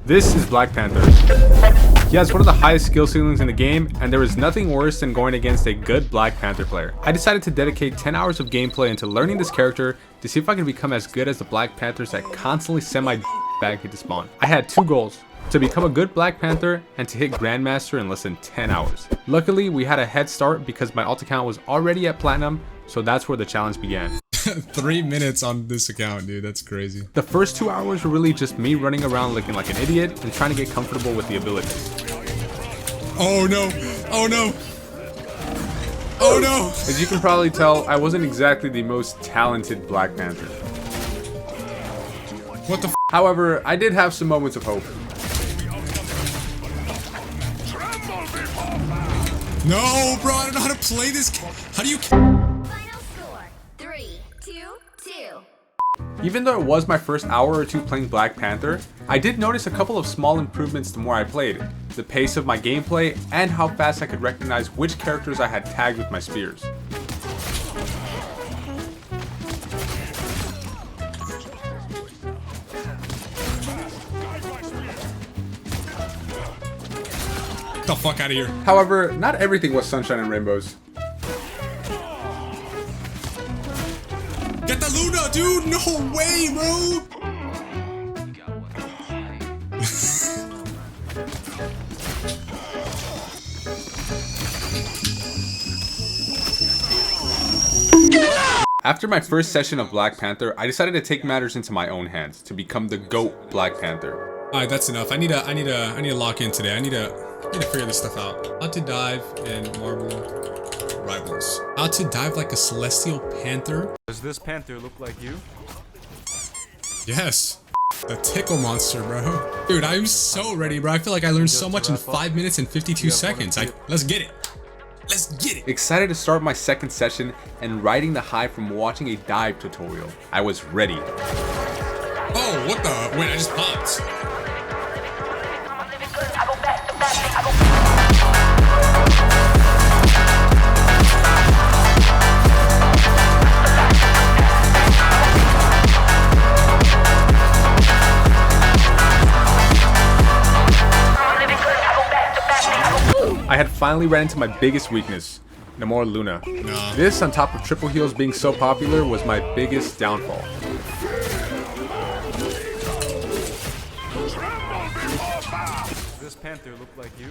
This is Black Panther. He has one of the highest skill ceilings in the game, and there is nothing worse than going against a good Black Panther player. I decided to dedicate 10 hours of gameplay into learning this character to see if I could become as good as the Black Panthers that constantly send my back into spawn. I had two goals: to become a good Black Panther and to hit Grandmaster in less than 10 hours. Luckily, we had a head start because my alt account was already at Platinum, so that's where the challenge began. 3 minutes on this account, dude. That's crazy. The first 2 hours were really just me running around looking like an idiot and trying to get comfortable with the abilities. Oh no! Oh no! Oh no! As you can probably tell, I wasn't exactly the most talented Black Panther. What the f? However, I did have some moments of hope. No, bro, I don't know how to play this. How do you... Final score, 3-2-2. Even though it was my first hour or two playing Black Panther, I did notice a couple of small improvements the more I played. The pace of my gameplay and how fast I could recognize which characters I had tagged with my spears. Get the fuck out of here. However, not everything was sunshine and rainbows. Get the Luna, dude! No way, bro! After my first session of Black Panther, I decided to take matters into my own hands to become the GOAT Black Panther. Alright, that's enough. I need to lock in today. I need to figure this stuff out. How to dive in Marble Rivals. How to dive like a celestial panther. Does this panther look like you? Yes. The tickle monster, bro. Dude, I'm so ready, bro. I feel like I learned so much in 5 minutes and 52 seconds. Let's get it. Let's get it. Excited to start my second session and riding the high from watching a dive tutorial. I was ready. Oh, what the? Wait, I just popped. I had finally ran into my biggest weakness, Namor Luna. Nah. This, on top of triple heals being so popular, was my biggest downfall. Does this panther look like you?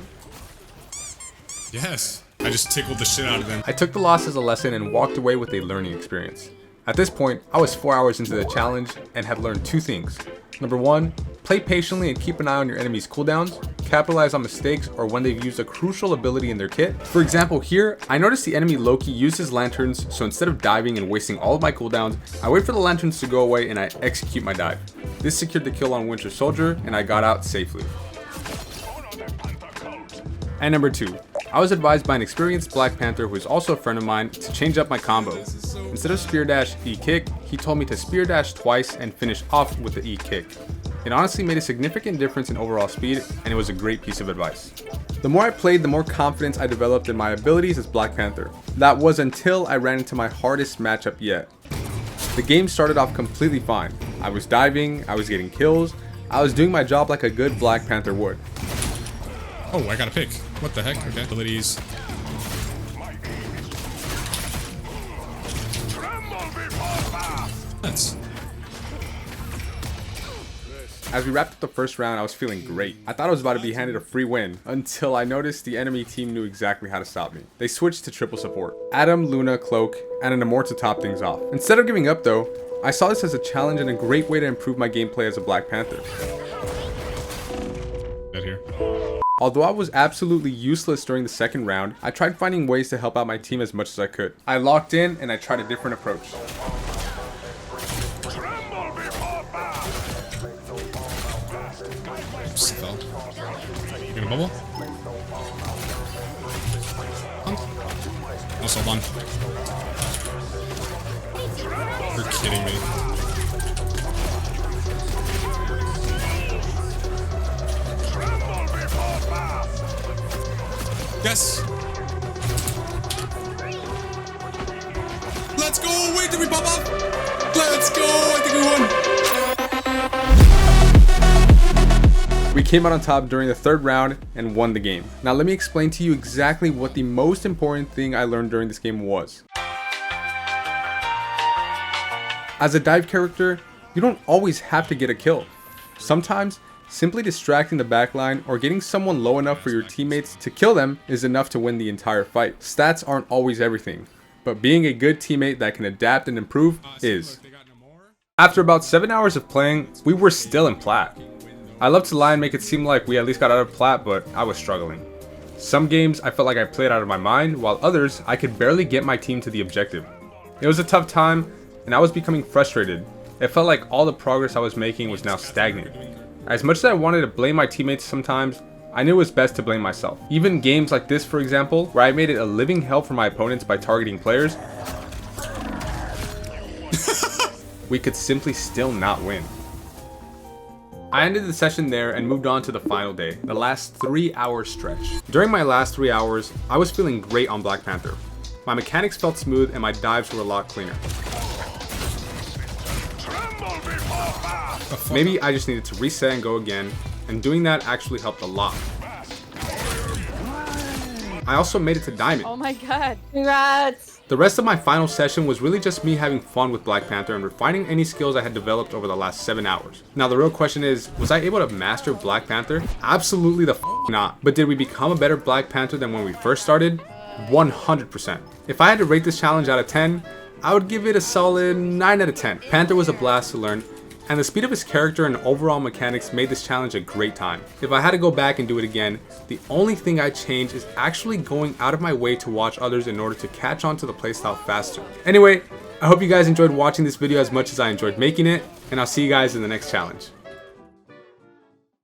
Yes. I just tickled the shit out of them. I took the loss as a lesson and walked away with a learning experience. At this point, I was 4 hours into the challenge and had learned two things. Number one, play patiently and keep an eye on your enemy's cooldowns. Capitalize on mistakes or when they've used a crucial ability in their kit. For example, here, I noticed the enemy Loki used his lanterns, so instead of diving and wasting all of my cooldowns, I wait for the lanterns to go away and I execute my dive. This secured the kill on Winter Soldier and I got out safely. And number two, I was advised by an experienced Black Panther who is also a friend of mine to change up my combo. Instead of spear dash E kick, he told me to spear dash twice and finish off with the E kick. It honestly made a significant difference in overall speed, and it was a great piece of advice. The more I played, the more confidence I developed in my abilities as Black Panther. That was until I ran into my hardest matchup yet. The game started off completely fine. I was diving, I was getting kills, I was doing my job like a good Black Panther would. Oh, I got a pick. What the heck? Okay. Abilities. That's... As we wrapped up the first round, I was feeling great. I thought I was about to be handed a free win until I noticed the enemy team knew exactly how to stop me. They switched to triple support. Adam, Luna, Cloak, and an Namor to top things off. Instead of giving up though, I saw this as a challenge and a great way to improve my gameplay as a Black Panther. Right here. Although I was absolutely useless during the second round, I tried finding ways to help out my team as much as I could. I locked in and I tried a different approach. Oops, fell. You gonna bubble? Oh, hold on. You're kidding me. Yes! Let's go! Wait, did we pop up? Let's go! I think we won! We came out on top during the third round and won the game. Now let me explain to you exactly what the most important thing I learned during this game was. As a dive character, you don't always have to get a kill. Sometimes, simply distracting the backline or getting someone low enough for your teammates to kill them is enough to win the entire fight. Stats aren't always everything, but being a good teammate that can adapt and improve is. After about 7 hours of playing, we were still in plat. I love to lie and make it seem like we at least got out of plat, but I was struggling. Some games I felt like I played out of my mind, while others I could barely get my team to the objective. It was a tough time, and I was becoming frustrated. It felt like all the progress I was making was now stagnant. As much as I wanted to blame my teammates sometimes, I knew it was best to blame myself. Even games like this, for example, where I made it a living hell for my opponents by targeting players, we could simply still not win. I ended the session there and moved on to the final day, the last 3-hour stretch. During my last 3 hours, I was feeling great on Black Panther. My mechanics felt smooth and my dives were a lot cleaner. Maybe I just needed to reset and go again, and doing that actually helped a lot. I also made it to Diamond. Oh my god. Congrats. The rest of my final session was really just me having fun with Black Panther and refining any skills I had developed over the last 7 hours. Now the real question is, was I able to master Black Panther? Absolutely the not. But did we become a better Black Panther than when we first started? 100%. If I had to rate this challenge out of 10, I would give it a solid 9 out of 10. Panther was a blast to learn, and the speed of his character and overall mechanics made this challenge a great time. If I had to go back and do it again, the only thing I'd change is actually going out of my way to watch others in order to catch on to the playstyle faster. Anyway, I hope you guys enjoyed watching this video as much as I enjoyed making it, and I'll see you guys in the next challenge.